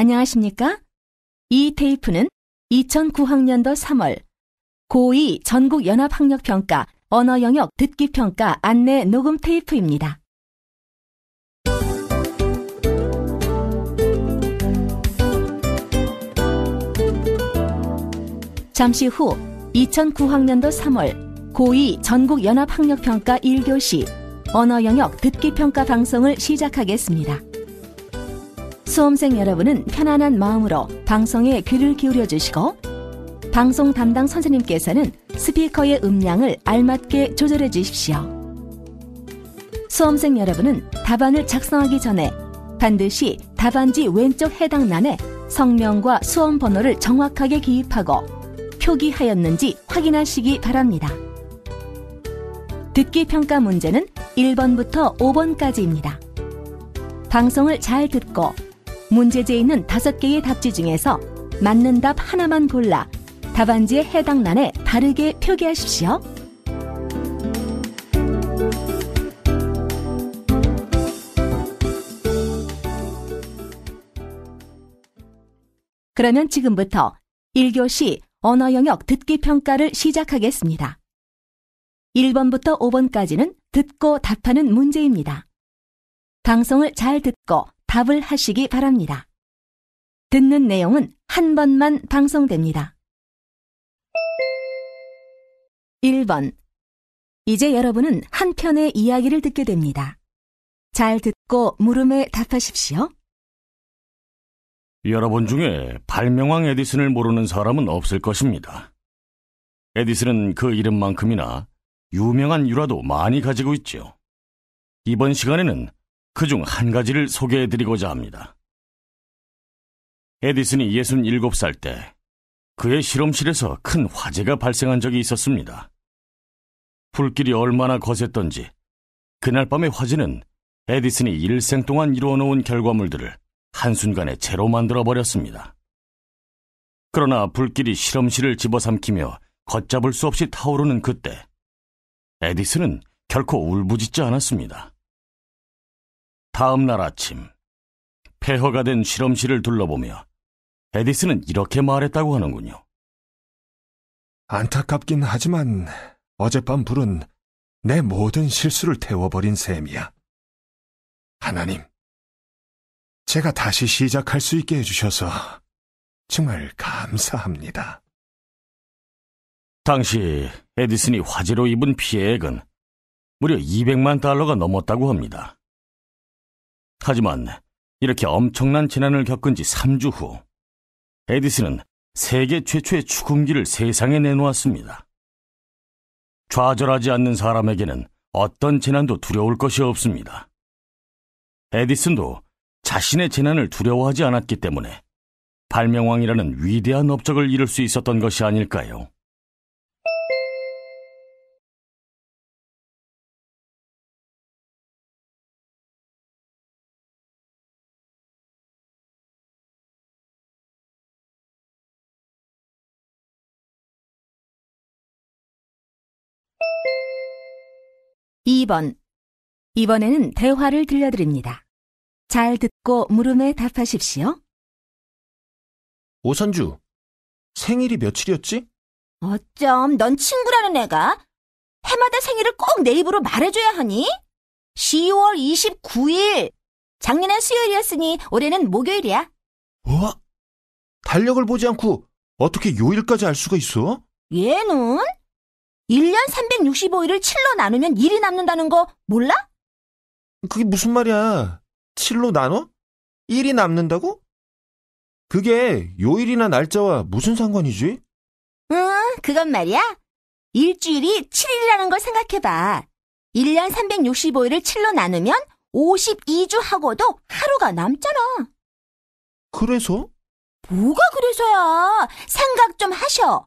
안녕하십니까? 이 테이프는 2009학년도 3월 고2 전국연합학력평가 언어영역 듣기평가 안내 녹음 테이프입니다. 잠시 후 2009학년도 3월 고2 전국연합학력평가 1교시 언어영역 듣기평가 방송을 시작하겠습니다. 수험생 여러분은 편안한 마음으로 방송에 귀를 기울여 주시고 방송 담당 선생님께서는 스피커의 음량을 알맞게 조절해 주십시오. 수험생 여러분은 답안을 작성하기 전에 반드시 답안지 왼쪽 해당란에 성명과 수험 번호를 정확하게 기입하고 표기하였는지 확인하시기 바랍니다. 듣기 평가 문제는 1번부터 5번까지입니다. 방송을 잘 듣고 문제지에 있는 5개의 답지 중에서 맞는 답 하나만 골라 답안지의 해당란에 바르게 표기하십시오. 그러면 지금부터 1교시 언어영역 듣기평가를 시작하겠습니다. 1번부터 5번까지는 듣고 답하는 문제입니다. 방송을 잘 듣고 답을 하시기 바랍니다. 듣는 내용은 한 번만 방송됩니다. 1번. 이제 여러분은 한 편의 이야기를 듣게 됩니다. 잘 듣고 물음에 답하십시오. 여러분 중에 발명왕 에디슨을 모르는 사람은 없을 것입니다. 에디슨은 그 이름만큼이나 유명한 유라도 많이 가지고 있죠. 이번 시간에는 그중 한 가지를 소개해드리고자 합니다. 에디슨이 67살 때 그의 실험실에서 큰 화재가 발생한 적이 있었습니다. 불길이 얼마나 거셌던지 그날 밤의 화재는 에디슨이 일생 동안 이루어놓은 결과물들을 한순간에 재로 만들어버렸습니다. 그러나 불길이 실험실을 집어삼키며 걷잡을 수 없이 타오르는 그때 에디슨은 결코 울부짖지 않았습니다. 다음 날 아침 폐허가 된 실험실을 둘러보며 에디슨은 이렇게 말했다고 하는군요. 안타깝긴 하지만 어젯밤 불은 내 모든 실수를 태워버린 셈이야. 하나님, 제가 다시 시작할 수 있게 해주셔서 정말 감사합니다. 당시 에디슨이 화재로 입은 피해액은 무려 200만 달러가 넘었다고 합니다. 하지만 이렇게 엄청난 재난을 겪은 지 3주 후 에디슨은 세계 최초의 축음기를 세상에 내놓았습니다. 좌절하지 않는 사람에게는 어떤 재난도 두려울 것이 없습니다. 에디슨도 자신의 재난을 두려워하지 않았기 때문에 발명왕이라는 위대한 업적을 이룰 수 있었던 것이 아닐까요? (2번) 이번에는 대화를 들려드립니다. 잘 듣고 물음에 답하십시오. 오선주, 생일이 며칠이었지? 어쩜 넌 친구라는 애가 해마다 생일을 꼭 내 입으로 말해줘야 하니? 10월 29일. 작년엔 수요일이었으니 올해는 목요일이야. 뭐? 달력을 보지 않고 어떻게 요일까지 알 수가 있어? 얘는 1년 365일을 7로 나누면 1이 남는다는 거 몰라? 그게 무슨 말이야? 7로 나눠? 1이 남는다고? 그게 요일이나 날짜와 무슨 상관이지? 그건 말이야. 일주일이 7일이라는 걸 생각해봐. 1년 365일을 7로 나누면 52주 하고도 하루가 남잖아. 그래서? 뭐가 그래서야. 생각 좀 하셔.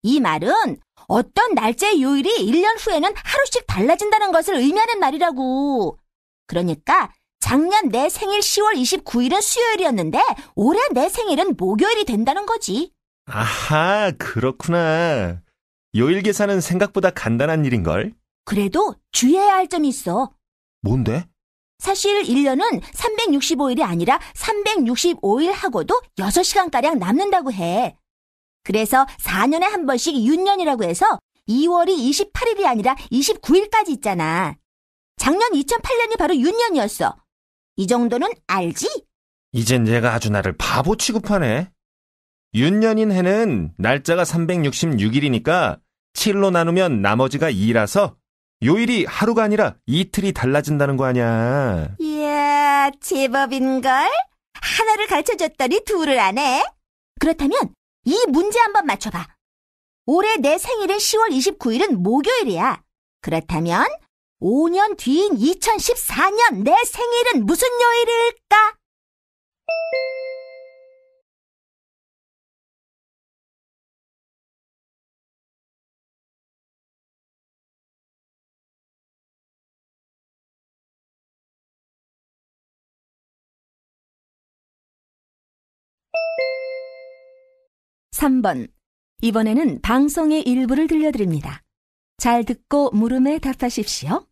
이 말은 어떤 날짜의 요일이 1년 후에는 하루씩 달라진다는 것을 의미하는 말이라고. 그러니까 작년 내 생일 10월 29일은 수요일이었는데 올해 내 생일은 목요일이 된다는 거지. 아하, 그렇구나. 요일 계산은 생각보다 간단한 일인걸. 그래도 주의해야 할 점이 있어. 뭔데? 사실 1년은 365일이 아니라 365일 하고도 6시간가량 남는다고 해. 그래서 4년에 한 번씩 윤년이라고 해서 2월이 28일이 아니라 29일까지 있잖아. 작년 2008년이 바로 윤년이었어. 이 정도는 알지? 이젠 얘가 아주 나를 바보 취급하네. 윤년인 해는 날짜가 366일이니까 7로 나누면 나머지가 2라서 요일이 하루가 아니라 이틀이 달라진다는 거 아니야. 이야, 제법인걸? 하나를 가르쳐줬더니 둘을 안 해? 그렇다면 이 문제 한번 맞춰봐. 올해 내 생일인 10월 29일은 목요일이야. 그렇다면 5년 뒤인 2014년 내 생일은 무슨 요일일까? 삼 번. 이번에는 방송의 일부를 들려드립니다. 잘 듣고 물음에 답하십시오.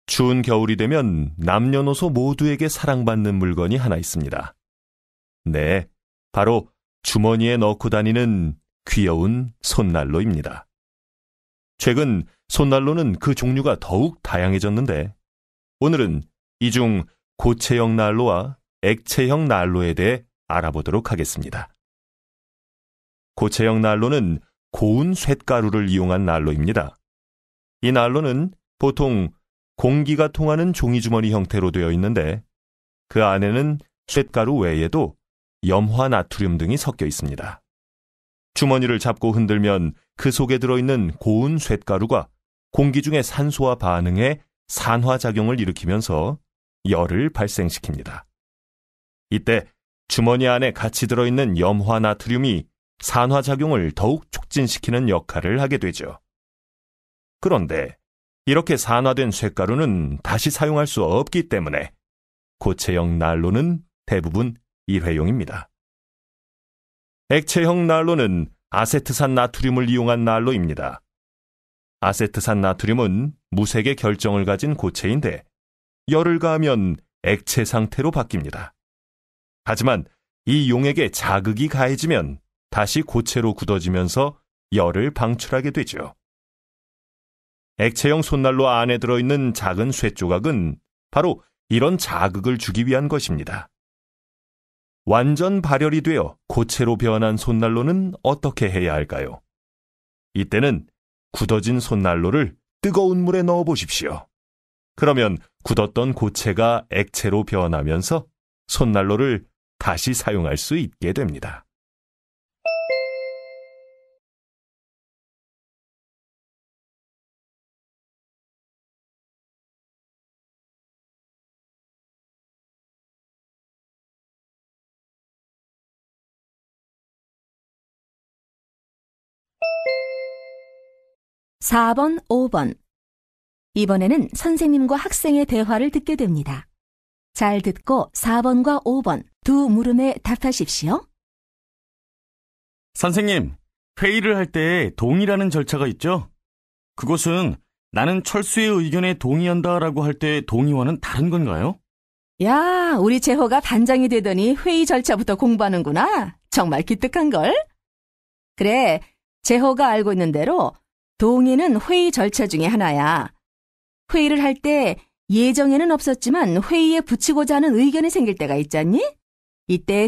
추운 겨울이 되면 남녀노소 모두에게 사랑받는 물건이 하나 있습니다. 네, 바로 주머니에 넣고 다니는 귀여운 손난로입니다. 최근 손난로는 그 종류가 더욱 다양해졌는데 오늘은 이 중 고체형 난로와 액체형 난로에 대해 알아보도록 하겠습니다. 고체형 난로는 고운 쇳가루를 이용한 난로입니다. 이 난로는 보통 공기가 통하는 종이주머니 형태로 되어 있는데 그 안에는 쇳가루 외에도 염화 나트륨 등이 섞여 있습니다. 주머니를 잡고 흔들면 그 속에 들어있는 고운 쇳가루가 공기 중의 산소와 반응해 산화작용을 일으키면서 열을 발생시킵니다. 이때 주머니 안에 같이 들어있는 염화 나트륨이 산화작용을 더욱 촉진시키는 역할을 하게 되죠. 그런데 이렇게 산화된 쇳가루는 다시 사용할 수 없기 때문에 고체형 난로는 대부분 일회용입니다. 액체형 난로는 아세트산 나트륨을 이용한 난로입니다. 아세트산 나트륨은 무색의 결정을 가진 고체인데 열을 가하면 액체 상태로 바뀝니다. 하지만 이 용액에 자극이 가해지면 다시 고체로 굳어지면서 열을 방출하게 되죠. 액체형 손난로 안에 들어있는 작은 쇳조각은 바로 이런 자극을 주기 위한 것입니다. 완전 발열이 되어 고체로 변한 손난로는 어떻게 해야 할까요? 이때는 굳어진 손난로를 뜨거운 물에 넣어 보십시오. 그러면 굳었던 고체가 액체로 변하면서 손난로를 다시 사용할 수 있게 됩니다. 사 번, 5번. 이번에는 선생님과 학생의 대화를 듣게 됩니다. 잘 듣고 4번과 5번 두 물음에 답하십시오. 선생님, 회의를 할 때 동의라는 절차가 있죠? 그것은 나는 철수의 의견에 동의한다라고 할 때 동의와는 다른 건가요? 야, 우리 재호가 반장이 되더니 회의 절차부터 공부하는구나. 정말 기특한걸? 그래, 재호가 알고 있는 대로 동의는 회의 절차 중에 하나야. 회의를 할 때 예정에는 없었지만 회의에 붙이고자 하는 의견이 생길 때가 있잖니? 이때